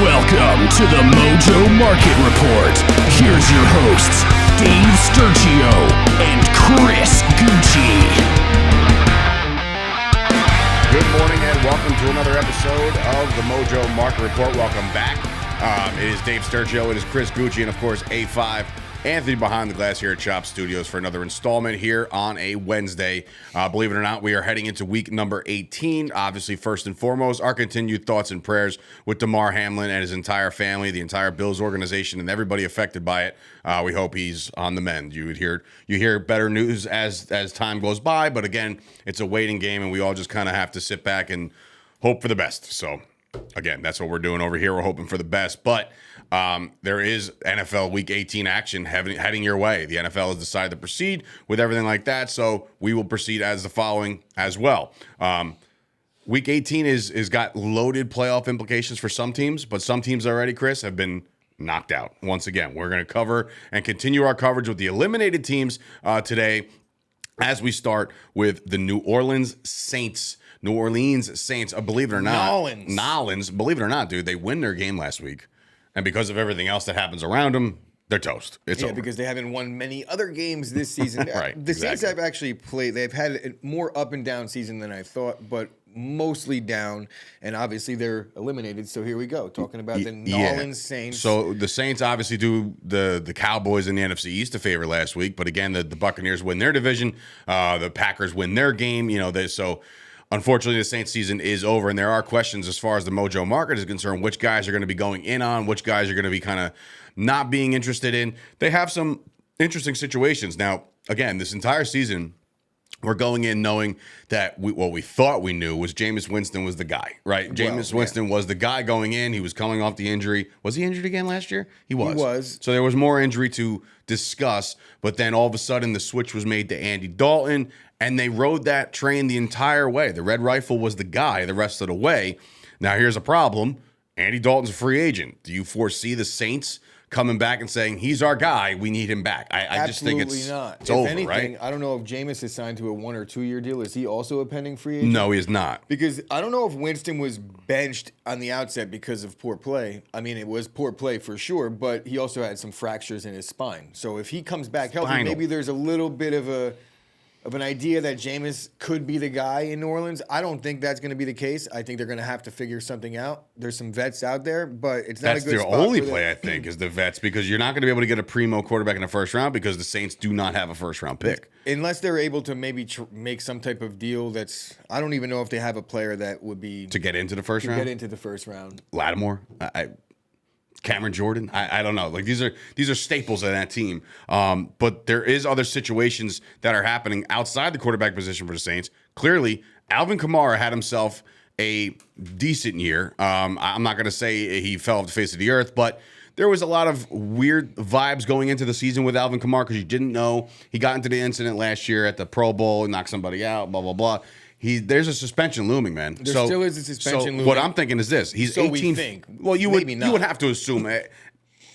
Welcome to the Mojo Market Report. Here's your hosts, Dave Sturchio and Chris Gueci. Good morning and welcome to another episode of the Mojo Market Report. Welcome back. It is Dave Sturchio, it is Chris Gueci, and of course A5, Anthony behind the glass here at Chop Studios for another installment here on a Wednesday. Believe it or not, we are heading into week number 18. Obviously, first and foremost, our continued thoughts and prayers with Damar Hamlin and his entire family, the entire Bills organization, and everybody affected by it. We hope he's on the mend. You hear better news as time goes by, but again, it's a waiting game, and we all just kind of have to sit back and hope for the best. So, again, that's what we're doing over here. We're hoping for the best, but there is NFL Week 18 action heading your way. The NFL has decided to proceed with everything like that, so we will proceed as the following as well. Week 18 is got loaded playoff implications for some teams, but some teams already, Chris, have been knocked out. Once again, we're going to cover and continue our coverage with the eliminated teams today as we start with the New Orleans Saints. Believe it or not. Nolans, believe it or not, dude, they win their game last week. And because of everything else that happens around them, they're toast. It's over. Because they haven't won many other games this season. Right, The exactly. Saints have actually played. They've had a more up and down season than I thought, but mostly down. And obviously they're eliminated. So here we go, talking about the Nolans Saints. So the Saints obviously do the Cowboys in the NFC East a favor last week. But again, the Buccaneers win their division. The Packers win their game. Unfortunately, the Saints season is over, and there are questions as far as the Mojo Market is concerned, which guys are going to be going in on, which guys are going to be kind of not being interested in. They have some interesting situations. Now, again, this entire season, we're going in knowing that what we thought we knew was Jameis Winston was the guy, right? Jameis Winston was the guy going in. He was coming off the injury. Was he injured again last year? He was. So there was more injury to discuss, but then all of a sudden the switch was made to Andy Dalton, and they rode that train the entire way. The Red Rifle was the guy the rest of the way. Now, here's a problem. Andy Dalton's a free agent. Do you foresee the Saints coming back and saying, he's our guy, we need him back? I just think it's not. It's over, anything, right? I don't know if Jameis is signed to a 1 or 2 year deal. Is he also a pending free agent? No, he is not. Because I don't know if Winston was benched on the outset because of poor play. I mean, it was poor play for sure, but he also had some fractures in his spine. So if he comes back healthy, maybe there's a little bit of an idea that Jameis could be the guy in New Orleans. I don't think that's going to be the case. I think they're going to have to figure something out. There's some vets out there, but it's not a good spot. That's their only play, I think, is the vets, because you're not going to be able to get a primo quarterback in the first round because the Saints do not have a first-round pick. Unless they're able to maybe make some type of deal that's – I don't even know if they have a player that would be – To get into the first round? To get into the first round. Lattimore? Cameron Jordan? I don't know. Like, these are staples of that team. But there is other situations that are happening outside the quarterback position for the Saints. Clearly, Alvin Kamara had himself a decent year. I'm not going to say he fell off the face of the earth, but there was a lot of weird vibes going into the season with Alvin Kamara because you didn't know. He got into the incident last year at the Pro Bowl and knocked somebody out, blah, blah, blah. There's a suspension looming, man. There still is a suspension looming. What I'm thinking is this. He's 18. We think. Well, you Maybe would not. you would have to assume it.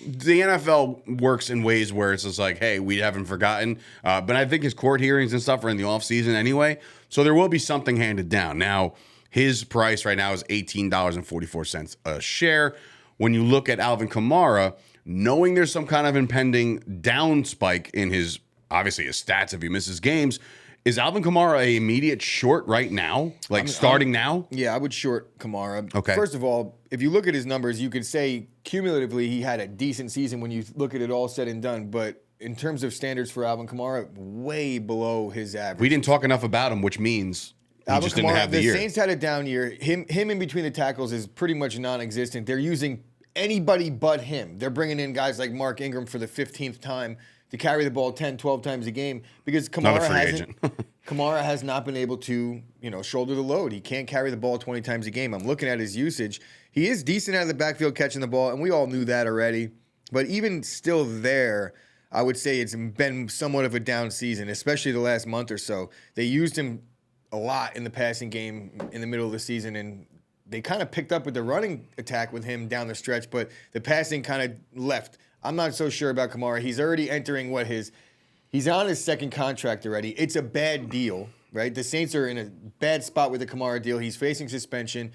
The NFL works in ways where it's just like, hey, we haven't forgotten. But I think his court hearings and stuff are in the offseason anyway. So there will be something handed down. Now, his price right now is $18.44 a share. When you look at Alvin Kamara, knowing there's some kind of impending down spike in his stats if he misses games, is Alvin Kamara an immediate short right now? Starting now? Yeah, I would short Kamara. Okay. First of all, if you look at his numbers, you could say cumulatively he had a decent season when you look at it all said and done. But in terms of standards for Alvin Kamara, way below his average. We didn't talk enough about him, which means he just didn't have the year. The Saints had a down year. Him in between the tackles is pretty much non-existent. They're using anybody but him. They're bringing in guys like Mark Ingram for the 15th time to carry the ball 10, 12 times a game because Kamara has not been able to, shoulder the load. He can't carry the ball 20 times a game. I'm looking at his usage. He is decent out of the backfield catching the ball, and we all knew that already. But even still there, I would say it's been somewhat of a down season, especially the last month or so. They used him a lot in the passing game in the middle of the season, and they kind of picked up with the running attack with him down the stretch, but the passing kind of left. I'm not so sure about Kamara. He's already entering he's on his second contract already. It's a bad deal, right? The Saints are in a bad spot with the Kamara deal. He's facing suspension.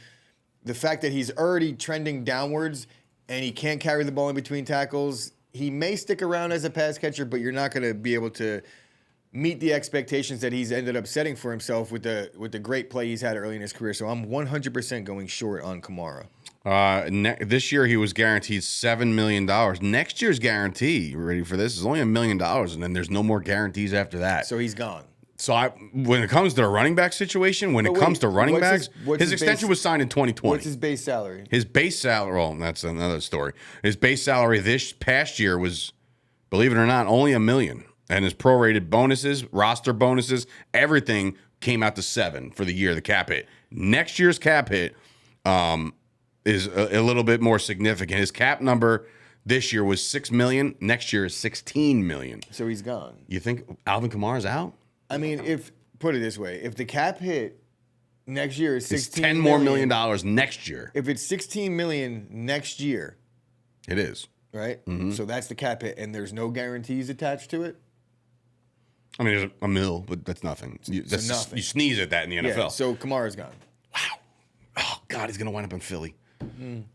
The fact that he's already trending downwards and he can't carry the ball in between tackles, he may stick around as a pass catcher, but you're not going to be able to meet the expectations that he's ended up setting for himself with the great play he's had early in his career. So I'm 100% going short on Kamara. This year he was guaranteed $7 million. Next year's guarantee, you ready for this, is only $1 million, and then there's no more guarantees after that. So he's gone. So when it comes to the running back situation, his extension was signed in 2020. What's his base salary? His base salary, well, that's another story. His base salary this past year was, believe it or not, only $1 million. And his prorated bonuses, roster bonuses, everything came out to $7 million for the year, the cap hit. Next year's cap hit is a little bit more significant. His cap number this year was $6 million. Next year is $16 million. So he's gone. You think Alvin Kamara's out? I mean, put it this way, if the cap hit next year is $16 million next year. If it's $16 million next year, it is. Right? Mm-hmm. So that's the cap hit, and there's no guarantees attached to it? I mean, there's a mil, but that's nothing. Nothing. You sneeze at that in the NFL. Yeah, so Kamara's gone. Wow. Oh, God, he's going to wind up in Philly.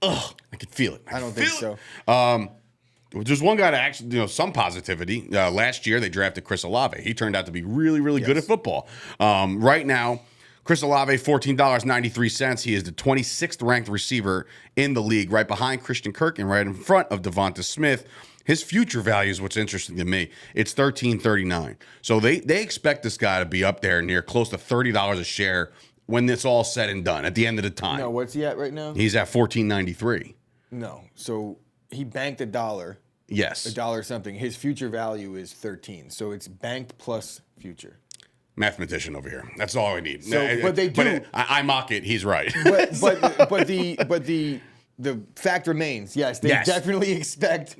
Ugh, I can feel it. I don't think so. There's one guy to actually, some positivity. Last year, they drafted Chris Olave. He turned out to be really, really good at football. Right now, Chris Olave, $14.93. He is the 26th ranked receiver in the league, right behind Christian Kirk and right in front of Devonta Smith. His future value is what's interesting to me. It's $13.39. So they expect this guy to be up there near close to $30 a share when it's all said and done at the end of the time. No, what's he at right now? He's at $14.93. No. So he banked $1. Yes. $1 something. His future value is 13. So it's banked plus future. Mathematician over here. That's all I need. So, but they do. I mock it. He's right. But the fact remains. Yes, they definitely expect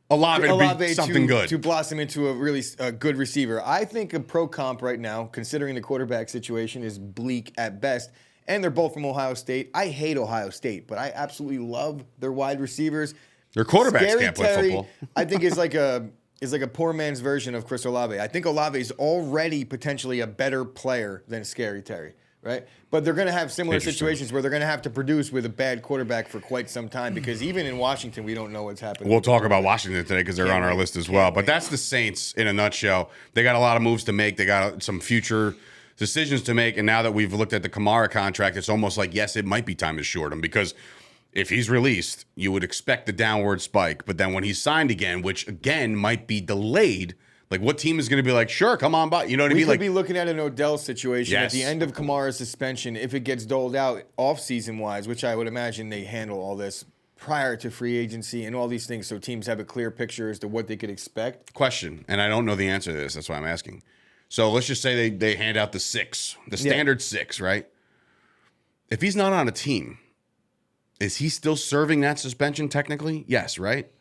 Olave to be something good, to blossom into a really good receiver. I think a pro comp right now, considering the quarterback situation, is bleak at best. And they're both from Ohio State. I hate Ohio State, but I absolutely love their wide receivers. Their quarterbacks can't play football. I think is like a poor man's version of Chris Olave. I think Olave is already potentially a better player than Scary Terry, right? But they're going to have similar situations where they're going to have to produce with a bad quarterback for quite some time because even in Washington, we don't know what's happening. We'll talk about Washington today because they're on our list as well. But that's the Saints in a nutshell. They got a lot of moves to make. They got some future decisions to make. And now that we've looked at the Kamara contract, it's almost like, yes, it might be time to short him because if he's released, you would expect the downward spike. But then when he's signed again, which again might be delayed, like what team is going to be like, sure, come on by? You know what I mean? We could be looking at an Odell situation at the end of Kamara's suspension if it gets doled out off-season wise, which I would imagine they handle all this prior to free agency and all these things so teams have a clear picture as to what they could expect. Question, and I don't know the answer to this. That's why I'm asking. So let's just say they hand out the standard 6, right? If he's not on a team, is he still serving that suspension technically? Yes, right?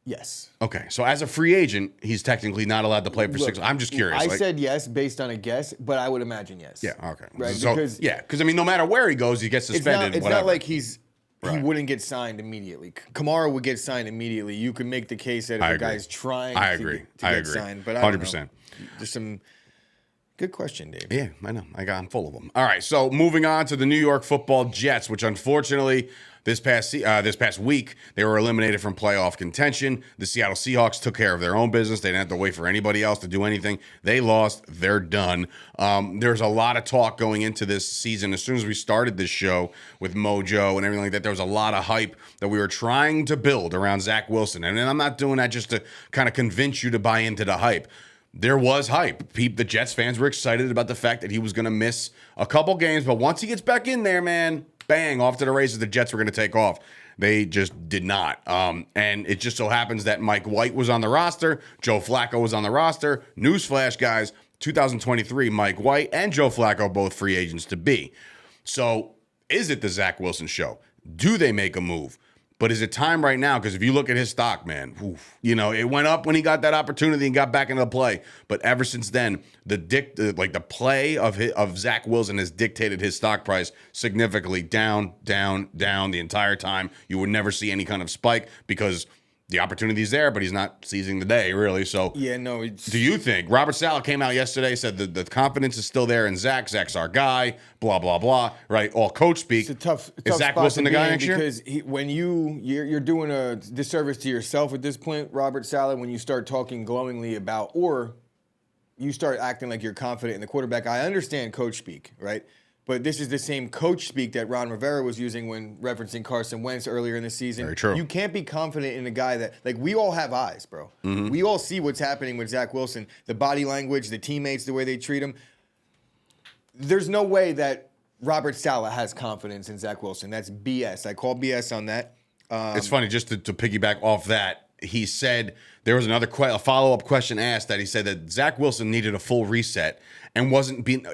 Yes. Okay, so as a free agent, he's technically not allowed to play for 6. I'm just curious. I said yes based on a guess, but I would imagine yes. Yeah, okay. Right? So, because I mean, no matter where he goes, he gets suspended. It's not like he wouldn't get signed immediately. Kamara would get signed immediately. You could make the case that if a guy's trying to get signed. But I don't 100%. Know. There's some... Good question, Dave. Yeah, I know. I'm full of them. All right, so moving on to the New York Football Jets, which unfortunately this past week they were eliminated from playoff contention. The Seattle Seahawks took care of their own business. They didn't have to wait for anybody else to do anything. They lost. They're done. There's a lot of talk going into this season. As soon as we started this show with Mojo and everything like that, there was a lot of hype that we were trying to build around Zach Wilson. And I'm not doing that just to kind of convince you to buy into the hype. There was hype. The Jets fans were excited about the fact that he was going to miss a couple games, but once he gets back in there, man, bang, off to the races. The Jets were going to take off. They just did not. And it just so happens that Mike White was on the roster. Joe Flacco was on the roster. Newsflash, guys, 2023, Mike White and Joe Flacco both free agents to be. So is it the Zach Wilson show? Do they make a move? But is it time right now? Because if you look at his stock, man, it went up when he got that opportunity and got back into the play. But ever since then, the play of Zach Wilson has dictated his stock price significantly down the entire time. You would never see any kind of spike because the opportunity's there, but he's not seizing the day, really. So, Yeah, no. It's, do you think Robert Saleh came out yesterday, said the confidence is still there in Zach? Zach's our guy, blah, blah, blah, right? All coach speak. It's a tough Is Zach spot Wilson to the guy be in next year? because when you're doing a disservice to yourself at this point, Robert Saleh, when you start talking glowingly about, or you start acting like you're confident in the quarterback. I understand coach speak, right? But this is the same coach speak that Ron Rivera was using when referencing Carson Wentz earlier in the season. Very true. You can't be confident in a guy that, like, we all have eyes, bro. Mm-hmm. We all see what's happening with Zach Wilson, the body language, the teammates, the way they treat him. There's no way that Robert Saleh has confidence in Zach Wilson. That's BS. I call BS on that. It's funny, just to piggyback off that, he said there was a follow-up question asked that he said that Zach Wilson needed a full reset and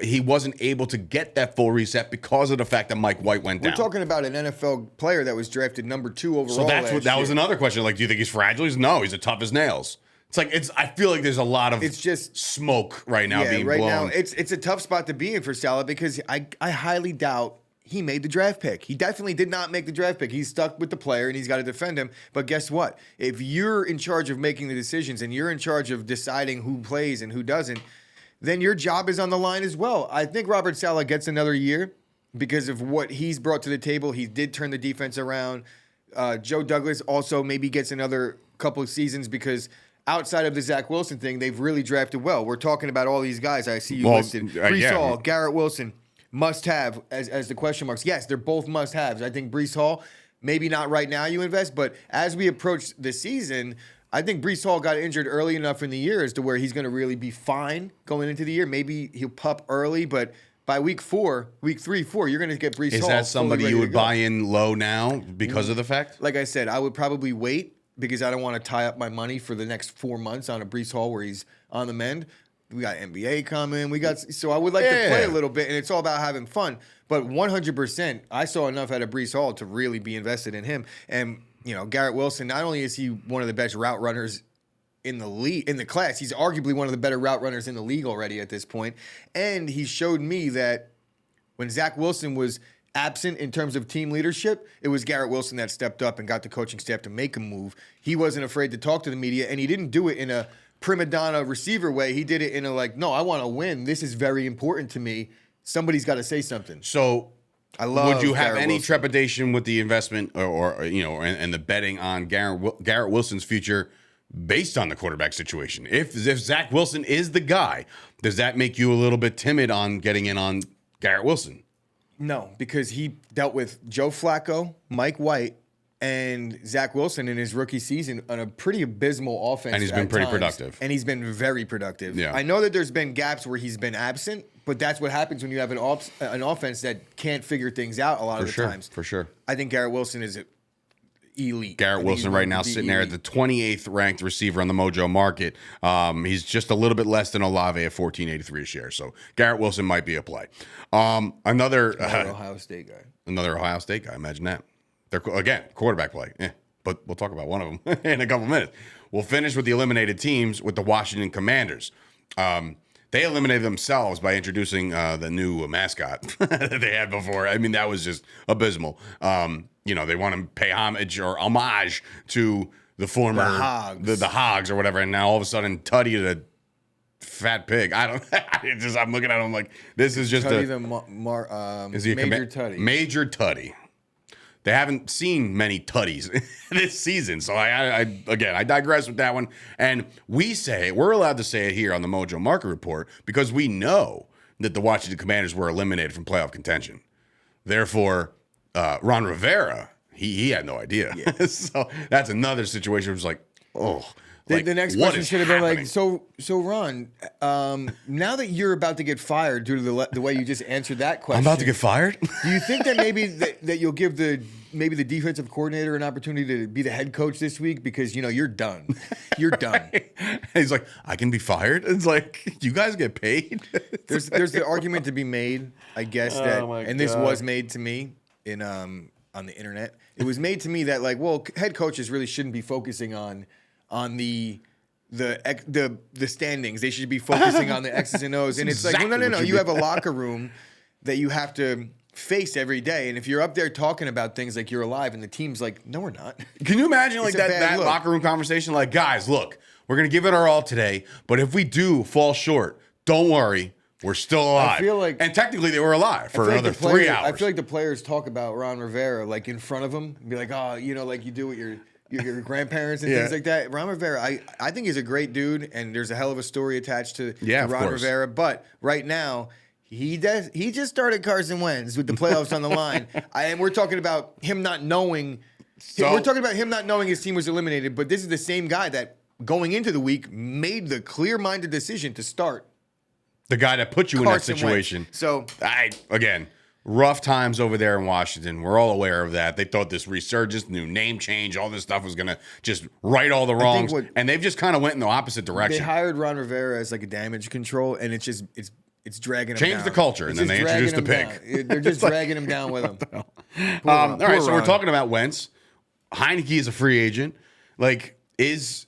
he wasn't able to get that full reset because of the fact that Mike White went down. We're talking about an NFL player that was drafted number 2 overall. So that was another question. Like, do you think he's fragile? No, he's as tough as nails. I feel like there's a lot of smoke right now being blown. Now it's a tough spot to be in for Saleh because I highly doubt he made the draft pick. He definitely did not make the draft pick. He's stuck with the player and he's got to defend him. But guess what? If you're in charge of making the decisions and you're in charge of deciding who plays and who doesn't, then your job is on the line as well. I think Robert Saleh gets another year because of what he's brought to the table. He did turn the defense around. Joe Douglas also maybe gets another couple of seasons because outside of the Zach Wilson thing, they've really drafted well. We're talking about all these guys. I see you listed. Breece Hall, Garrett Wilson. Must have as the question marks. Yes, they're both must haves. I think Breece Hall, maybe not right now you invest, but as we approach the season, I think Breece Hall got injured early enough in the year as to where he's going to really be fine going into the year. Maybe he'll pup early, but by week 3, 4, you're going to get Breece Hall. Is that somebody you would buy in low now because of the fact? Like I said, I would probably wait because I don't want to tie up my money for the next 4 months on a Breece Hall where he's on the mend. We got NBA coming. So I would like to play a little bit, and it's all about having fun. But 100%, I saw enough out of Breece Hall to really be invested in him. And Garrett Wilson, not only is he one of the best route runners in the league, in the class, he's arguably one of the better route runners in the league already at this point. And he showed me that when Zach Wilson was absent in terms of team leadership, it was Garrett Wilson that stepped up and got the coaching staff to make a move. He wasn't afraid to talk to the media, and he didn't do it in a prima donna receiver way. He did it in a no, I want to win. This is very important to me. Somebody's got to say something. So would you have any trepidation with the investment and the betting on Garrett Wilson's future based on the quarterback situation? If Zach Wilson is the guy, does that make you a little bit timid on getting in on Garrett Wilson? No, because he dealt with Joe Flacco, Mike White, and Zach Wilson in his rookie season on a pretty abysmal offense. And he's been pretty productive. And he's been very productive. Yeah. I know that there's been gaps where he's been absent, but that's what happens when you have an offense that can't figure things out a lot of the times. For sure. I think Garrett Wilson is elite. Garrett Wilson right now sitting there at the 28th ranked receiver on the Mojo Market. He's just a little bit less than Olave at $14.83 a share. So Garrett Wilson might be a play. Another Ohio State guy. Another Ohio State guy. Imagine that. They're, again, quarterback play. But we'll talk about one of them in a couple minutes. We'll finish with the eliminated teams with the Washington Commanders. They eliminated themselves by introducing the new mascot that they had before. I mean, that was just abysmal. They want to pay homage to the former the Hogs or whatever, and now all of a sudden Tutty the fat pig. I'm looking at him like this is just Tutty Major Tutty. Major Tutty. They haven't seen many tutties this season. So I digress with that one. And we're allowed to say it here on the Mojo Market Report because we know that the Washington Commanders were eliminated from playoff contention. Therefore, Ron Rivera, he had no idea. Yeah. So that's another situation where it was like, the next question should have been like, so Ron, now that you're about to get fired due to the way you just answered that question. I'm about to get fired? Do you think that maybe that you'll give the defensive coordinator an opportunity to be the head coach this week because you're done. You're done. He's like, I can be fired? It's like, you guys get paid? There's the argument to be made, I guess, this was made to me in on the internet. It was made to me that head coaches really shouldn't be focusing on the standings. They should be focusing on the X's and O's. And it's exactly no. You have a locker room that you have to face every day. And if you're up there talking about things like you're alive and the team's like, no, we're not. Can you imagine like It's a bad that look. locker room conversation? Like, guys, look, we're going to give it our all today, but if we do fall short, don't worry. We're still alive. I feel like, and technically they were alive for another 3 hours. I feel like the players talk about Ron Rivera like in front of him and be like, oh, you know, like you do with your grandparents and things like that. Ron Rivera, I think he's a great dude, and there's a hell of a story attached to Ron Rivera. But right now, he just started Carson Wentz with the playoffs on the line, and we're talking about him not knowing. We're talking about him not knowing his team was eliminated. But this is the same guy that going into the week made the clear-minded decision to start. The guy that put you Carson in that situation. Wentz. So again, rough times over there in Washington. We're all aware of that. They thought this resurgence, new name change, all this stuff was going to just right all the wrongs. And they've just kind of went in the opposite direction. They hired Ron Rivera as like a damage control, and it's dragging him down. Change the culture, and then they introduced the pig. They're just dragging him down with him. All right, so we're talking about Wentz. Heineke is a free agent. Like, is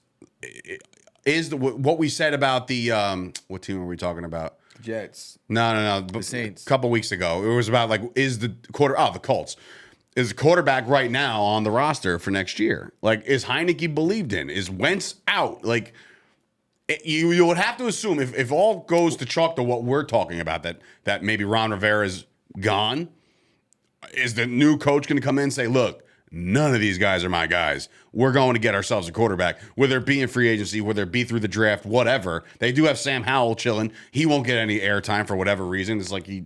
what we said about the what team were we talking about? Jets. No. The Saints. A couple weeks ago, it was about like the Colts. Is the quarterback right now on the roster for next year? Like, is Heineke believed in? Is Wentz out? Like, you would have to assume if all goes to chalk to what we're talking about, that maybe Ron Rivera is gone. Is the new coach going to come in and say, look, none of these guys are my guys. We're going to get ourselves a quarterback, whether it be in free agency, whether it be through the draft, whatever. They do have Sam Howell chilling. He won't get any airtime for whatever reason. It's like he,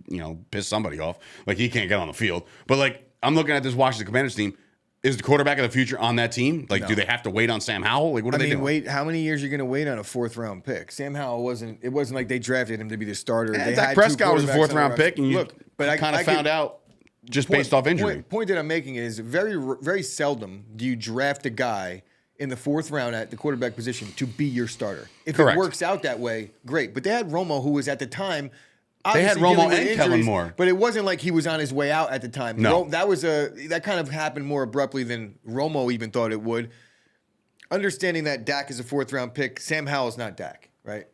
pissed somebody off. Like he can't get on the field. But like I'm looking at this Washington Commanders team. Is the quarterback of the future on that team? Like, do they have to wait on Sam Howell? Like, what are they doing? Wait. How many years are you going to wait on a 4th-round pick? Sam Howell wasn't. It wasn't like they drafted him to be the starter. Dak Prescott was a 4th-round pick, and I kind of found out just based off injury. Point that I'm making is very, very seldom do you draft a guy in the 4th round at the quarterback position to be your starter. If Correct. it works out that way, great. But they had Romo, who was at the time. They had Romo and Kellen Moore, but it wasn't like he was on his way out at the time. No, that kind of happened more abruptly than Romo even thought it would. Understanding that Dak is a 4th-round pick, Sam Howell's not Dak, right?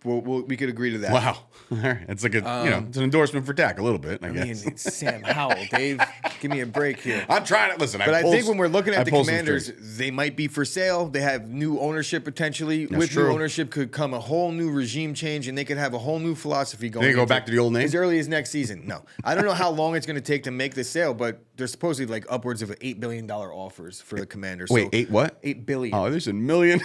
We could agree to that. Wow, it's like it's an endorsement for Dak a little bit. I guess. It's Sam Howell. Dave, give me a break here. I'm trying to listen. But I think when we're looking at the Commanders, they might be for sale. They have new ownership potentially. With new ownership could come a whole new regime change, and they could have a whole new philosophy going. They go back to the old name as early as next season. No, I don't know how long it's going to take to make the sale, but there's supposedly like upwards of $8 billion offers for the Commanders. Wait, 8 what? $8 billion. Oh, there's a million.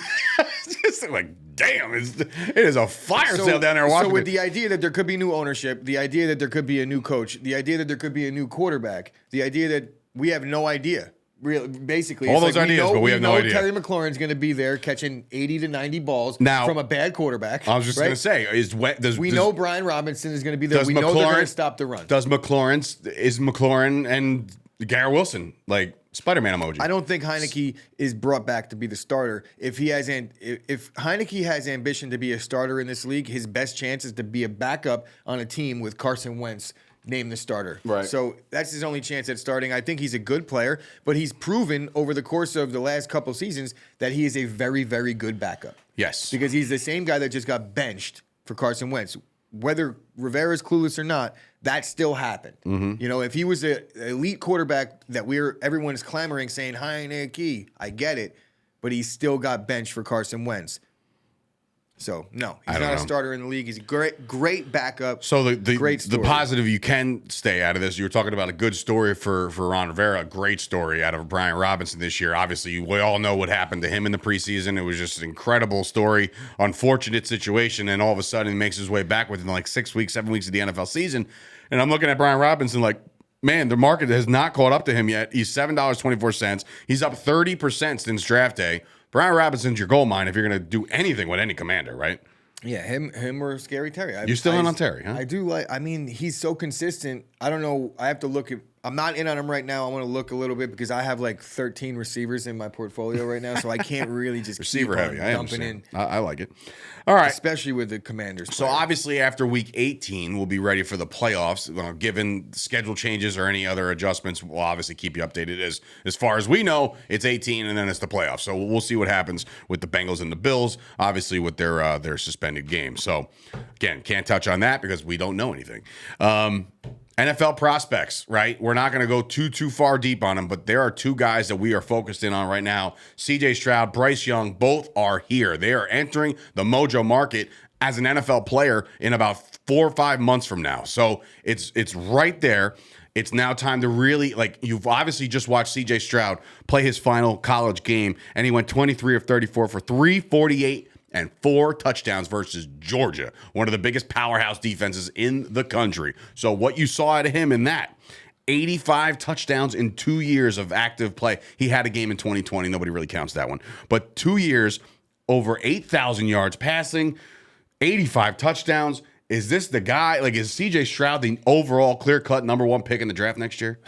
It's just like, damn, it is a fire sale down there in Washington. So with the idea that there could be new ownership, the idea that there could be a new coach, the idea that there could be a new quarterback, the idea that we have no idea. Basically, all those ideas, but we have no idea. Terry McLaurin's going to be there catching 80 to 90 balls from a bad quarterback. I was just going to say, we know Brian Robinson is going to be there. We know they're going to stop the run. Is McLaurin and Garrett Wilson like Spider-Man emoji? I don't think Heineke is brought back to be the starter. If Heineke has ambition to be a starter in this league, his best chance is to be a backup on a team with Carson Wentz named the starter. Right. So that's his only chance at starting. I think he's a good player, but he's proven over the course of the last couple seasons that he is a very, very good backup. Yes. Because he's the same guy that just got benched for Carson Wentz. Whether Rivera's clueless or not, that still happened. Mm-hmm. If he was an elite quarterback that everyone is clamoring saying, Heineke, I get it, but he still got benched for Carson Wentz. So, no, he's not a starter in the league. He's a great backup. So the positive you can stay out of this, you were talking about a good story for Ron Rivera, a great story out of Brian Robinson this year. Obviously, we all know what happened to him in the preseason. It was just an incredible story, unfortunate situation, and all of a sudden he makes his way back within like 6 weeks, 7 weeks of the NFL season. And I'm looking at Brian Robinson like, man, the market has not caught up to him yet. He's $7.24. He's up 30% since draft day. Brian Robinson's your gold mine if you're going to do anything with any commander, right? Yeah, him or Scary Terry. You're still in on Terry, huh? I do like. I mean, he's so consistent. I don't know. I have to look at. I'm not in on him right now. I want to look a little bit because I have like 13 receivers in my portfolio right now, so I can't really just receiver keep heavy. dumping in. I like it. All right, especially with the Commanders. So obviously, after Week 18, we'll be ready for the playoffs. Given schedule changes or any other adjustments, we'll obviously keep you updated. As far as we know, it's 18, and then it's the playoffs. So we'll see what happens with the Bengals and the Bills. Obviously, with their suspended game. So again, can't touch on that because we don't know anything. NFL prospects, right? We're not going to go too far deep on them, but there are two guys that we are focused in on right now. CJ Stroud, Bryce Young, both are here. They are entering the Mojo Market as an NFL player in about 4 or 5 months from now. So it's right there. It's now time to really, like, you've obviously just watched CJ Stroud play his final college game, and he went 23 of 34 for 348 and 4 touchdowns versus Georgia, one of the biggest powerhouse defenses in the country. So what you saw out of him in that, 85 touchdowns in 2 years of active play. He had a game in 2020. Nobody really counts that one. But 2 years, over 8,000 yards passing, 85 touchdowns. Is this the guy? Like, is CJ Stroud the overall clear-cut #1 pick in the draft next year?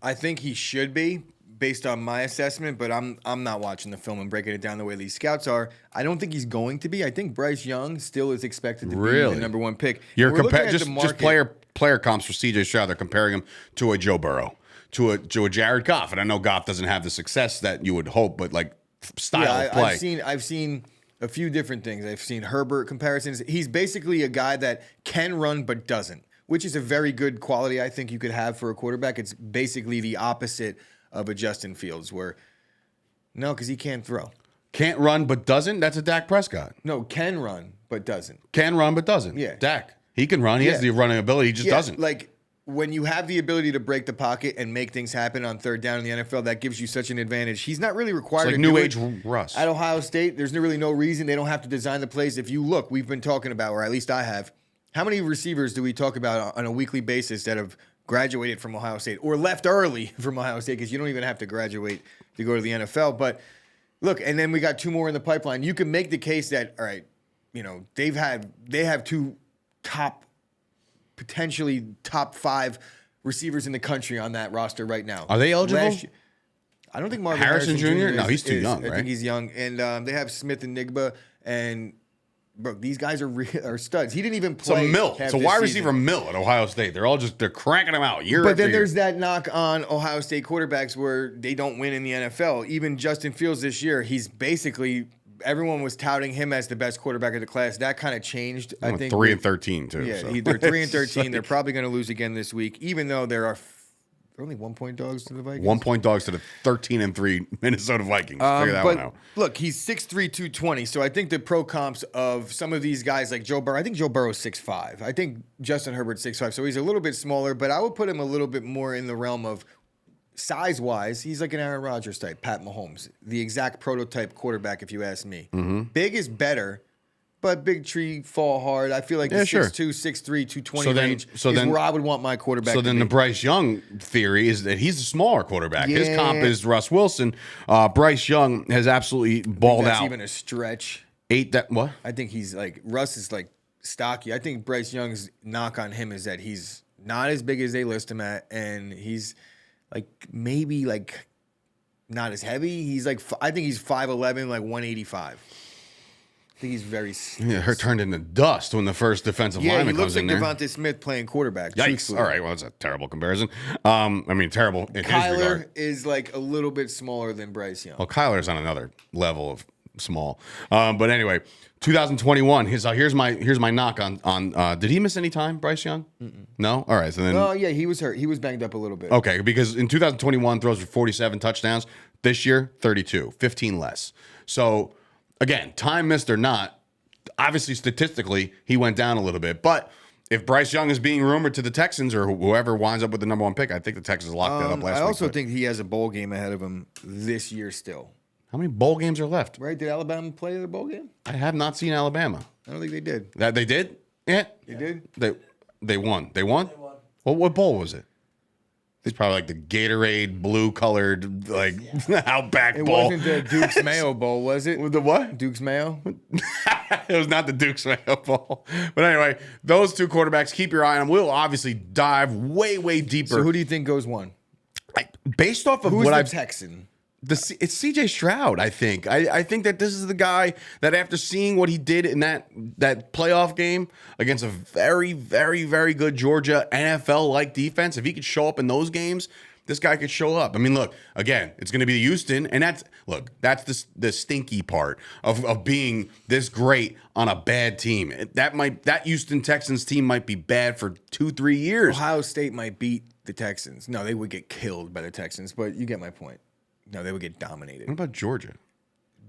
I think he should be, based on my assessment, but I'm not watching the film and breaking it down the way these scouts are. I don't think he's going to be. I think Bryce Young still is expected to be the #1 pick. You're just player comps for CJ Stroud. They're comparing him to a Joe Burrow, to a Jared Goff, and I know Goff doesn't have the success that you would hope, but like style of play. I've seen a few different things. I've seen Herbert comparisons. He's basically a guy that can run but doesn't, which is a very good quality I think you could have for a quarterback. It's basically the opposite of a Justin Fields, where because he can't throw. Can't run but doesn't? That's a Dak Prescott. No, can run but doesn't. Can run but doesn't. Yeah. Dak. He can run. He has the running ability. He just doesn't. Like, when you have the ability to break the pocket and make things happen on third down in the NFL, that gives you such an advantage. He's not really required it's like to new do age it. Russ. At Ohio State, there's really no reason. They don't have to design the plays. If you look, we've been talking about, or at least I have, how many receivers do we talk about on a weekly basis that have graduated from Ohio State or left early from Ohio State, because you don't even have to graduate to go to the NFL. But look, and then we got 2 more in the pipeline. You can make the case that, all right, they have 2 potentially top 5 receivers in the country on that roster right now. Are they eligible? I don't think Marvin Harrison Jr. No, he's too young, I right? think he's young, and they have Smith and Nigba, and bro, these guys are studs. He didn't even play. It's a wide receiver mill at Ohio State. They're cranking him out year. But then there's that knock on Ohio State quarterbacks where they don't win in the NFL. Even Justin Fields this year, he's basically. Everyone was touting him as the best quarterback of the class. That kind of changed. I think 3-13 too. Yeah, so. they're 3-13. They're probably going to lose again this week, even though there are only 1-point dogs to the Vikings. 1-point dogs to the 13-3 Minnesota Vikings. Figure that one out. Look, he's 6'3", 220. So I think the pro comps of some of these guys like Joe Burrow. I think Joe Burrow's 6'5". I think Justin Herbert's 6'5". So he's a little bit smaller, but I would put him a little bit more in the realm of. Size-wise, he's like an Aaron Rodgers type, Pat Mahomes, the exact prototype quarterback, if you ask me. Mm-hmm. Big is better, but big tree fall hard. I feel like the 6'2", 6'3", 220 range is where I would want my quarterback to be. The Bryce Young theory is that he's a smaller quarterback. Yeah. His comp is Russ Wilson. Bryce Young has absolutely balled out. That's even a stretch. What? I think he's like, Russ is like stocky. I think Bryce Young's knock on him is that he's not as big as they list him at, and he's like maybe like not as heavy. He's like I think he's 5'11", like 185. I think he's very. Her turned into dust when the first defensive lineman comes in there. He looks like Devontae Smith playing quarterback. Yikes! All right, well that's a terrible comparison. Terrible in his regard. Kyler is like a little bit smaller than Bryce Young. Well, Kyler's on another level of small. But anyway, 2021. Here's my knock on. Did he miss any time, Bryce Young? Mm-mm. No. All right. So then. Oh yeah, he was hurt. He was banged up a little bit. Okay, because in 2021 throws for 47 touchdowns. This year 32, 15 less. So again, time missed or not, obviously statistically he went down a little bit. But if Bryce Young is being rumored to the Texans or whoever winds up with the #1 pick, I think the Texans locked that up last week. I also think he has a bowl game ahead of him this year still. How many bowl games are left? Right? Did Alabama play the bowl game? I have not seen Alabama. I don't think they did. That they did? Yeah. They did? They won. They won? What bowl was it? It's probably like the Gatorade blue-colored, like, Outback Bowl. It wasn't the Duke's Mayo Bowl, was it? The what? Duke's Mayo? It was not the Duke's Mayo Bowl. But anyway, those 2 quarterbacks, keep your eye on them. We'll obviously dive way, way deeper. So who do you think goes 1? Based off of Who's what the I've... Texan? It's CJ Stroud, I think. I think that this is the guy that after seeing what he did in that playoff game against a very, very, very good Georgia NFL-like defense, if he could show up in those games, this guy could show up. I mean, look, again, it's going to be Houston, and that's the stinky part of being this great on a bad team. That Houston Texans team might be bad for 2-3 years. Ohio State might beat the Texans. No, they would get killed by the Texans, but you get my point. No, they would get dominated. What about Georgia?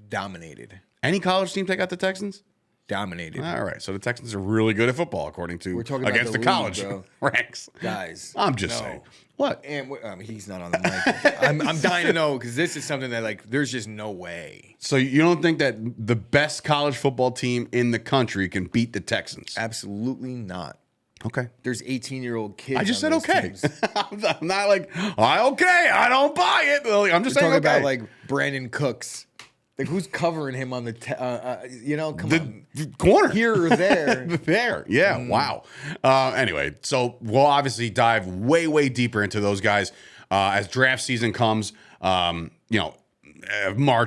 Dominated. Any college team take out the Texans? Dominated. All right, so the Texans are really good at football, according to We're talking about against the league, college bro. ranks. Guys, I'm just saying. What? And he's not on the mic. I'm dying to know because this is something that like there's just no way. So you don't think that the best college football team in the country can beat the Texans? Absolutely not. Okay. There's 18-year-old kids. I just on said those okay. teams. I'm not like, okay, I don't buy it. I'm just We're saying talking okay. about like Brandon Cooks. Like who's covering him on the come on, corner here or there. there. Yeah. Wow. Anyway, so we'll obviously dive way deeper into those guys as draft season comes. March,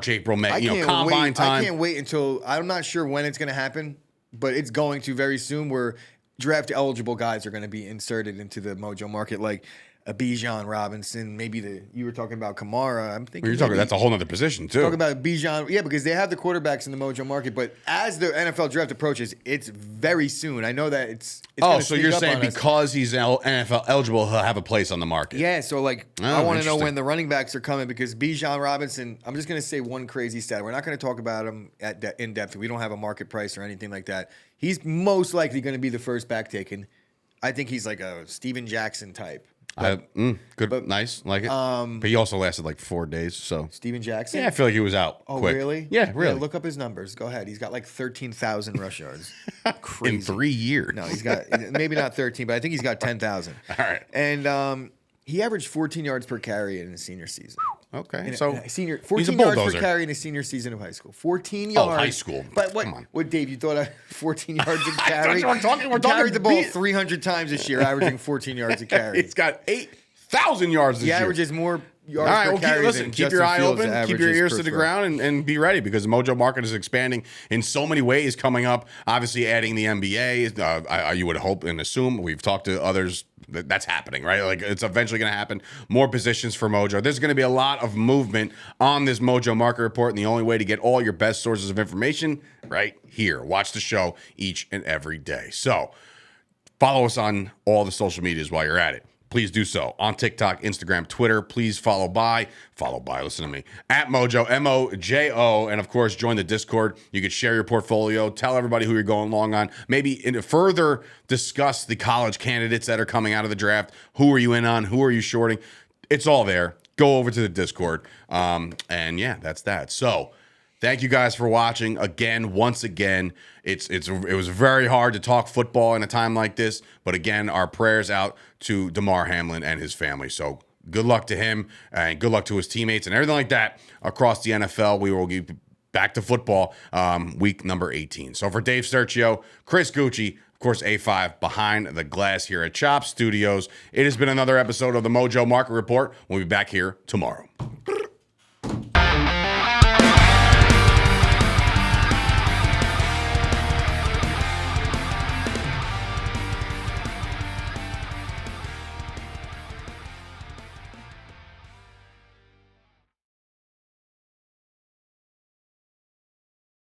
April, May. Combine time. I can't wait until I'm not sure when it's going to happen, but it's going to very soon. Where draft eligible guys are going to be inserted into the Mojo Market, like a Bijan Robinson, maybe you were talking about Kamara. I'm thinking You're talking that's a whole other position too. Talking about Bijan, yeah, because they have the quarterbacks in the Mojo Market, but as the NFL draft approaches, it's very soon. I know that it's so you're saying because he's NFL eligible, he'll have a place on the market? Yeah, so I want to know interesting. when the running backs are coming because Bijan Robinson, I'm just going to say one crazy stat. We're not going to talk about him in depth. We don't have a market price or anything like that. He's most likely going to be the first back taken. I think he's like a Steven Jackson type. Good, nice, like it. But he also lasted like 4 days. So Steven Jackson? yeah, I feel like he was out. Oh, quick. really? Yeah, really. Yeah, look up his numbers. Go ahead. He's got like 13,000 rush yards. Crazy. In 3 years. No, he's got maybe not 13, but I think he's got 10,000. All right. And he averaged 14 yards per carry in his senior season. Okay, In so a senior, he's 14 a yards bulldozer. per carry in his senior season of high school. 14 yards. high school. But Come on. what, Dave? You thought 14 yards a carry? We're talking carried the ball 300 times this year, averaging 14 yards a carry. He's got 8,000 yards this He year. averages more yards All right, per well, carry than keep your Justin eye Fields open, keep your averages ears per to the throw. ground, and be ready because the Mojo Market is expanding in so many ways coming up. Obviously, adding the NBA, you would hope and assume. We've talked to others. That's happening, right? Like, it's eventually going to happen. More positions for Mojo. There's going to be a lot of movement on this Mojo Market Report, and the only way to get all your best sources of information, right here. Watch the show each and every day. So, follow us on all the social medias while you're at it. Please do so on TikTok, Instagram, Twitter. Please follow by, listen to me, at Mojo, MOJO. And of course, join the Discord. You could share your portfolio, tell everybody who you're going long on, maybe further discuss the college candidates that are coming out of the draft. Who are you in on? Who are you shorting? It's all there. Go over to the Discord. And yeah, that's that. So, thank you guys for watching again. Once again, it was very hard to talk football in a time like this, but again, our prayers out to Damar Hamlin and his family. So good luck to him and good luck to his teammates and everything like that across the NFL. We will get back to football week number 18. So for Dave Sturchio, Chris Gueci, of course, A5 behind the glass here at Chop Studios. It has been another episode of the Mojo Market Report. We'll be back here tomorrow.